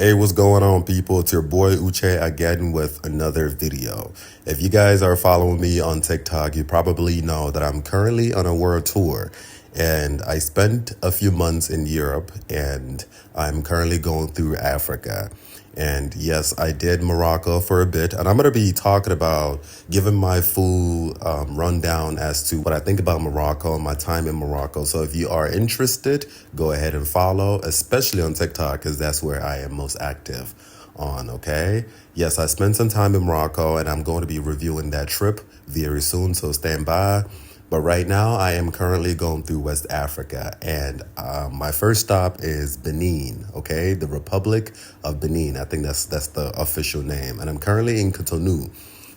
Hey, what's going on, people? It's your boy Uche again with another video. If you guys are following me on TikTok, you probably know that I'm currently on a world tour and I spent a few months in Europe and I'm currently going through Africa. And yes, I did Morocco for a bit, and I'm going to be talking about giving my full rundown as to what I think about Morocco and my time in Morocco. So if you are interested, go ahead and follow, especially on TikTok, because that's where I am most active on, okay? Yes, I spent some time in Morocco, and I'm going to be reviewing that trip very soon, so stand by. But right now, I am currently going through West Africa, and my first stop is Benin, okay? The Republic of Benin. I think that's the official name. And I'm currently in Cotonou,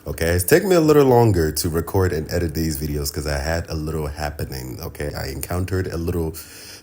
okay? It's taken me a little longer to record and edit these videos because I had a little happening, okay? I encountered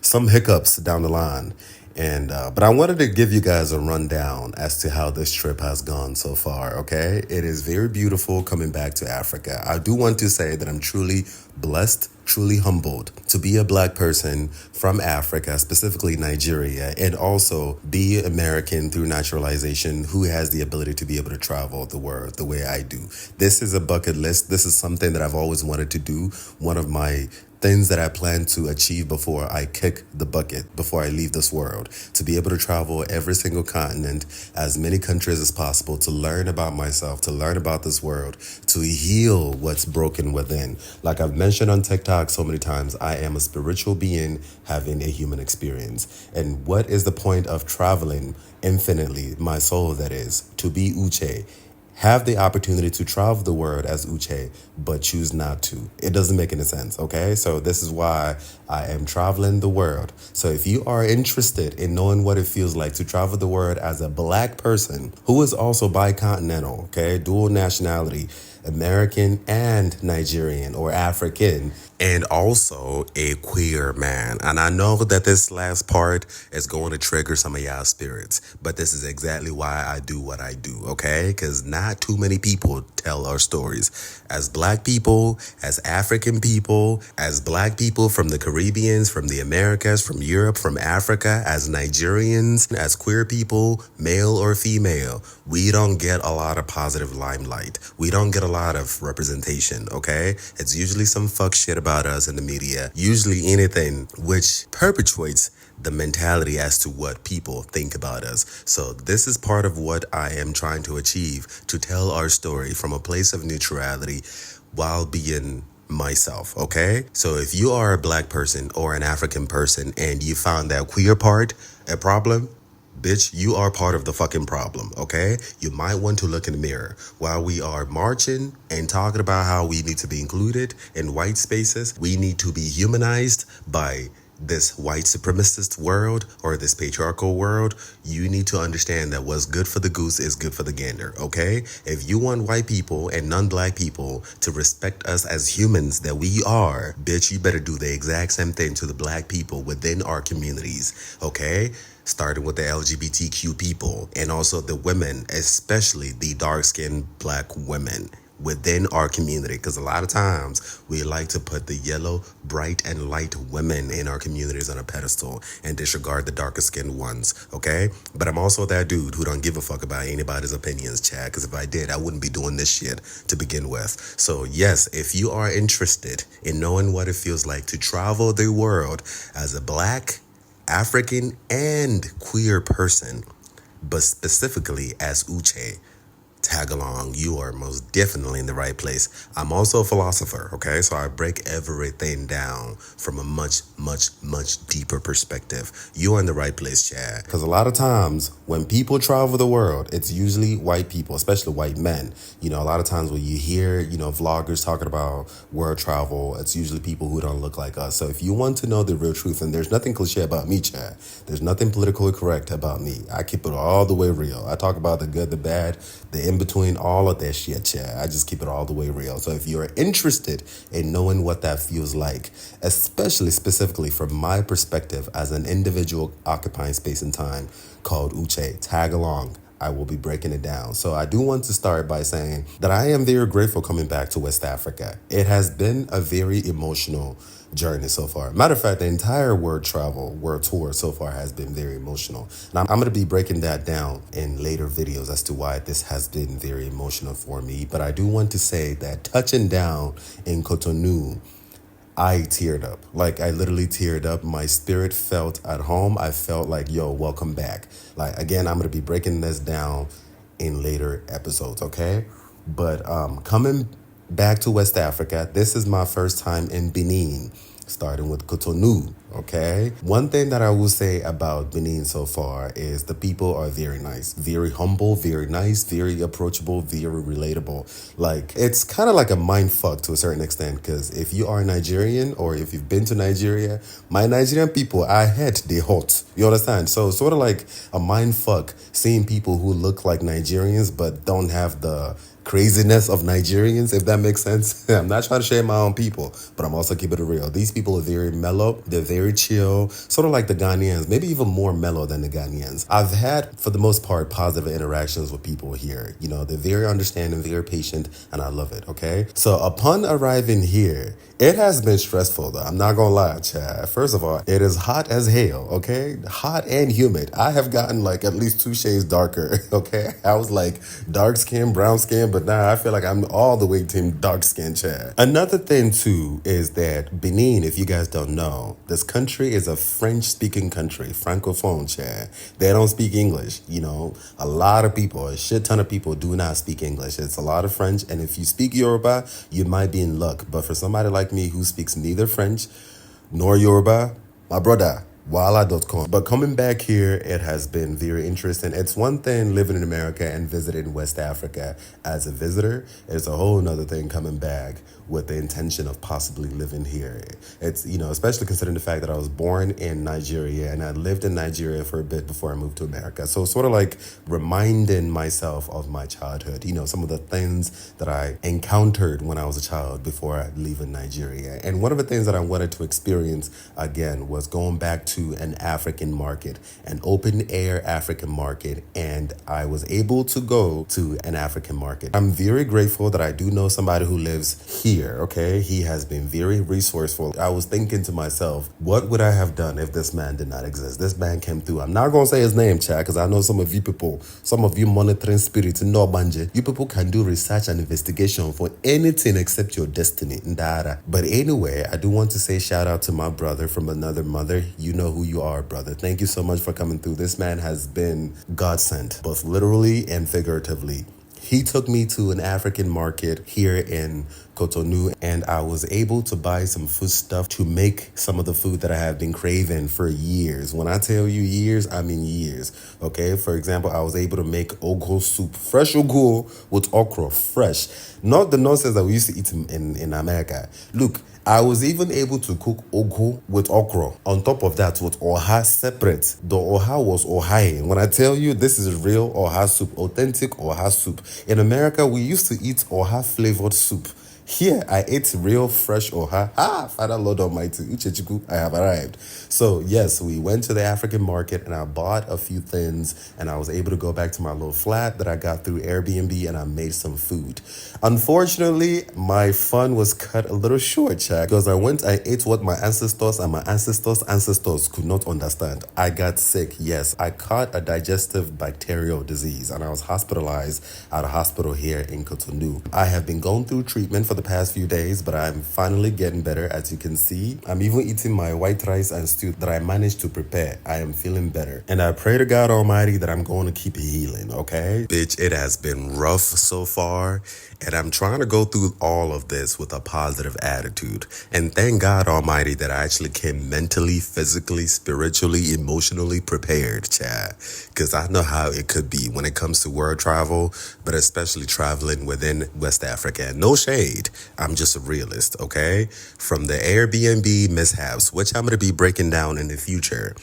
some hiccups down the line. And but I wanted to give you guys a rundown as to how this trip has gone so far, okay? It is very beautiful coming back to Africa. I do want to say that I'm truly blessed, truly humbled to be a black person from Africa, specifically Nigeria, and also be American through naturalization who has the ability to be able to travel the world the way I do. This is a bucket list. This is something that I've always wanted to do. One of my things that I plan to achieve before I kick the bucket, before I leave this world, to be able to travel every single continent, as many countries as possible, to learn about myself, to learn about this world, to heal what's broken within. Like I've mentioned on TikTok so many times, I am a spiritual being having a human experience. And what is the point of traveling infinitely, my soul that is, to be Uche? Have the opportunity to travel the world as Uche, but choose not to. It doesn't make any sense, okay? So this is why I am traveling the world. So if you are interested in knowing what it feels like to travel the world as a black person who is also bicontinental, okay, dual nationality, American and Nigerian or African, and also a queer man. And I know that this last part is going to trigger some of y'all spirits, but this is exactly why I do what I do, okay? Because not too many people tell our stories. As black people, as African people, as black people from the Caribbeans, from the Americas, from Europe, from Africa, as Nigerians, as queer people, male or female, we don't get a lot of positive limelight. We don't get a lot of representation, okay? It's usually some fuck shit about us in the media, usually anything which perpetuates the mentality as to what people think about us. So this is part of what I am trying to achieve, to tell our story from a place of neutrality while being myself, okay? So if you are a black person or an African person and you found that queer part a problem, bitch, you are part of the fucking problem, okay? You might want to look in the mirror. While we are marching and talking about how we need to be included in white spaces, we need to be humanized by this white supremacist world or this patriarchal world, you need to understand that what's good for the goose is good for the gander, okay? If you want white people and non-black people to respect us as humans that we are, bitch, you better do the exact same thing to the black people within our communities, okay? Starting with the LGBTQ people and also the women, especially the dark-skinned black women within our community, because a lot of times we like to put the yellow, bright, and light women in our communities on a pedestal and disregard the darker skinned ones, okay? But I'm also that dude who don't give a fuck about anybody's opinions, Chad, because if I did, I wouldn't be doing this shit to begin with. So yes, if you are interested in knowing what it feels like to travel the world as a black, African, and queer person, but specifically as Uche, tag along, you are most definitely in the right place. I'm also a philosopher, okay? So I break everything down from a much, much, much deeper perspective. You're in the right place, Chad. Because a lot of times when people travel the world, it's usually white people, especially white men. You know, a lot of times when you hear, vloggers talking about world travel, it's usually people who don't look like us. So if you want to know the real truth, and there's nothing cliche about me, Chad. There's nothing politically correct about me. I keep it all the way real. I talk about the good, the bad, the in between, all of that shit, Chad. I just keep it all the way real. So if you're interested in knowing what that feels like, especially specifically from my perspective as an individual occupying space and time called Uche, tag along. I will be breaking it down. So I do want to start by saying that I am very grateful coming back to West Africa. It has been a very emotional journey so far. Matter of fact, the entire world tour so far has been very emotional. And I'm going to be breaking that down in later videos as to why this has been very emotional for me. But I do want to say that touching down in Cotonou, I teared up. Like, I literally teared up. My spirit felt at home. I felt like, yo, welcome back. Like, again, I'm going to be breaking this down in later episodes, okay? But coming back to West Africa, this is my first time in Benin, starting with Cotonou, okay? One thing that I will say about Benin so far is the people are very nice, very humble, very nice, very approachable, very relatable. Like, it's kind of like a mind fuck to a certain extent, because if you are Nigerian or if you've been to Nigeria, my Nigerian people, I hate they hot. You understand? So sort of like a mind fuck seeing people who look like Nigerians but don't have the craziness of Nigerians, if that makes sense. I'm not trying to shame my own people, but I'm also keeping it real. These people are very mellow. They're very chill, sort of like the Ghanaians, maybe even more mellow than the Ghanaians. I've had, for the most part, positive interactions with people here. You know, they're very understanding, very patient, and I love it, okay? So upon arriving here, it has been stressful, though. I'm not gonna lie, Chad. First of all, it is hot as hell, okay? Hot and humid. I have gotten like at least 2 shades darker, okay? I was like dark skin, brown skin, but now I feel like I'm all the way team dark skin, Chad. Another thing too is that Benin, if you guys don't know, this country is a French-speaking country, francophone, Chad. They don't speak English. You know, a lot of people, a shit ton of people do not speak English. It's a lot of French, and if you speak Yoruba, you might be in luck. But for somebody like me who speaks neither French nor Yoruba, my brother, Wala.com. But coming back here, it has been very interesting. It's one thing living in America and visiting West Africa as a visitor. It's a whole nother thing coming back with the intention of possibly living here. It's, you know, especially considering the fact that I was born in Nigeria and I lived in Nigeria for a bit before I moved to America. So sort of like reminding myself of my childhood, you know, some of the things that I encountered when I was a child before leaving Nigeria. And one of the things that I wanted to experience again was going back to an African market, an open air African market, and I was able to go to an African market. I'm very grateful that I do know somebody who lives here, okay? He has been very resourceful. I was thinking to myself, what would I have done if this man did not exist? This man came through. I'm not going to say his name, chat, because I know some of you people, some of you monitoring spirits in Banje, you people can do research and investigation for anything except your destiny. Ndara. But anyway, I do want to say shout out to my brother from another mother. You know who you are, brother. Thank you so much for coming through. This man has been God sent, both literally and figuratively. He took me to an African market here in Cotonou, and I was able to buy some food stuff to make some of the food that I have been craving for years. When I tell you years, I mean years. Okay, for example, I was able to make ogo soup, fresh ogo with okra, fresh. Not the nonsense that we used to eat in America. Look, I was even able to cook ogo with okra. On top of that, with oha separate. The oha was ohae. When I tell you this is real oha soup, authentic oha soup. In America, we used to eat oha flavored soup. Here, I ate real fresh oha. Father Lord Almighty, Uchechiku, I have arrived. So, yes, we went to the African market and I bought a few things and I was able to go back to my little flat that I got through Airbnb and I made some food. Unfortunately, my fun was cut a little short, Chad, because I ate what my ancestors and my ancestors could not understand. I got sick, yes. I caught a digestive bacterial disease and I was hospitalized at a hospital here in Cotonou. I have been going through treatment for the past few days, but I'm finally getting better, as you can see. I'm even eating my white rice and stew that I managed to prepare. I am feeling better. And I pray to God Almighty that I'm going to keep healing, okay? Bitch, it has been rough so far, and I'm trying to go through all of this with a positive attitude. And thank God Almighty that I actually came mentally, physically, spiritually, emotionally prepared, Chad. Because I know how it could be when it comes to world travel, but especially traveling within West Africa. No shade. I'm just a realist, okay? From the Airbnb mishaps, which I'm going to be breaking down in the future.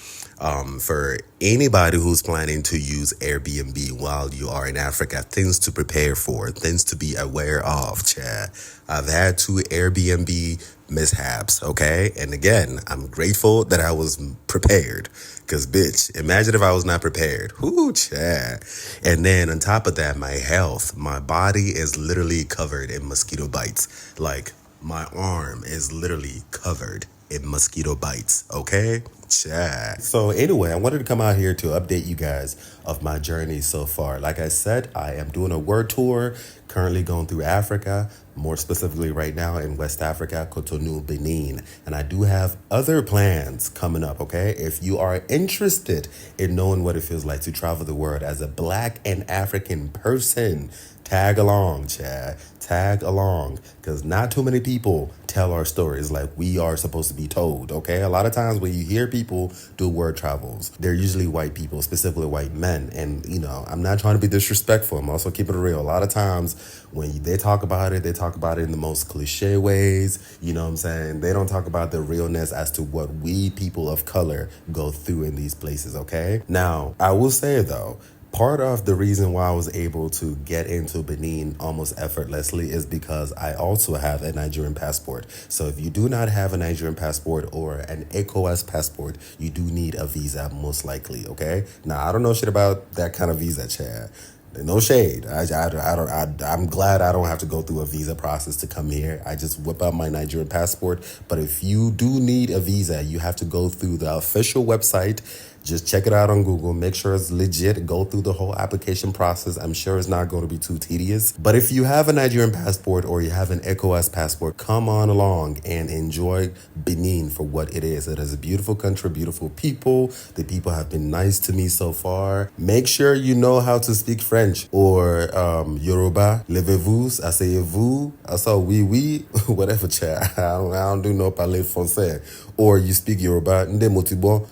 For anybody who's planning to use Airbnb while you are in Africa, things to prepare for, things to be aware of, Chad. I've had 2 Airbnb mishaps, okay? And again, I'm grateful that I was prepared. Cause bitch, imagine if I was not prepared. Whoo, chat. And then on top of that, my health, my body is literally covered in mosquito bites. Like my arm is literally covered in mosquito bites, okay? Chat. So anyway, I wanted to come out here to update you guys of my journey so far. Like I said, I am doing a word tour, currently going through Africa, more specifically right now in West Africa, Cotonou, Benin. And I do have other plans coming up, okay? If you are interested in knowing what it feels like to travel the world as a Black and African person, tag along, Chad. Tag along. Because not too many people tell our stories like we are supposed to be told, okay? A lot of times when you hear people do word travels, they're usually white people, specifically white men. And, you know, I'm not trying to be disrespectful. I'm also keeping it real. A lot of times when they talk about it, they talk about it in the most cliche ways. You know what I'm saying? They don't talk about the realness as to what we people of color go through in these places, okay? Now, I will say though, part of the reason why I was able to get into Benin almost effortlessly is because I also have a Nigerian passport. So if you do not have a Nigerian passport or an ECOWAS passport, you do need a visa most likely, okay? Now, I don't know shit about that kind of visa, Chad. No shade. I'm glad I don't have to go through a visa process to come here. I just whip out my Nigerian passport. But if you do need a visa, you have to go through the official website. Just check it out on Google. Make sure it's legit. Go through the whole application process. I'm sure it's not going to be too tedious. But if you have a Nigerian passport or you have an ECOWAS passport, come on along and enjoy Benin for what it is. It is a beautiful country, beautiful people. The people have been nice to me so far. Make sure you know how to speak French or Yoruba. Levez-vous, asseyez-vous, asa oui, whatever, chat. I don't do no parler français. Or you speak Yoruba, nde motibo.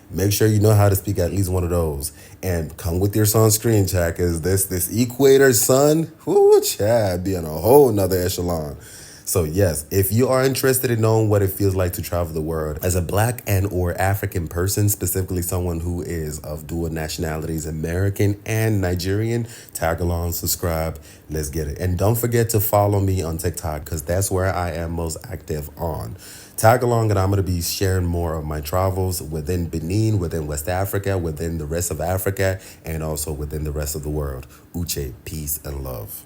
Make sure you know how to speak at least one of those. And come with your sunscreen, chat, because this equator sun, whoo, chat, be on a whole nother echelon. So yes, if you are interested in knowing what it feels like to travel the world as a Black and or African person, specifically someone who is of dual nationalities, American and Nigerian, tag along, subscribe, let's get it. And don't forget to follow me on TikTok because that's where I am most active on. Tag along and I'm going to be sharing more of my travels within Benin, within West Africa, within the rest of Africa, and also within the rest of the world. Uche, peace and love.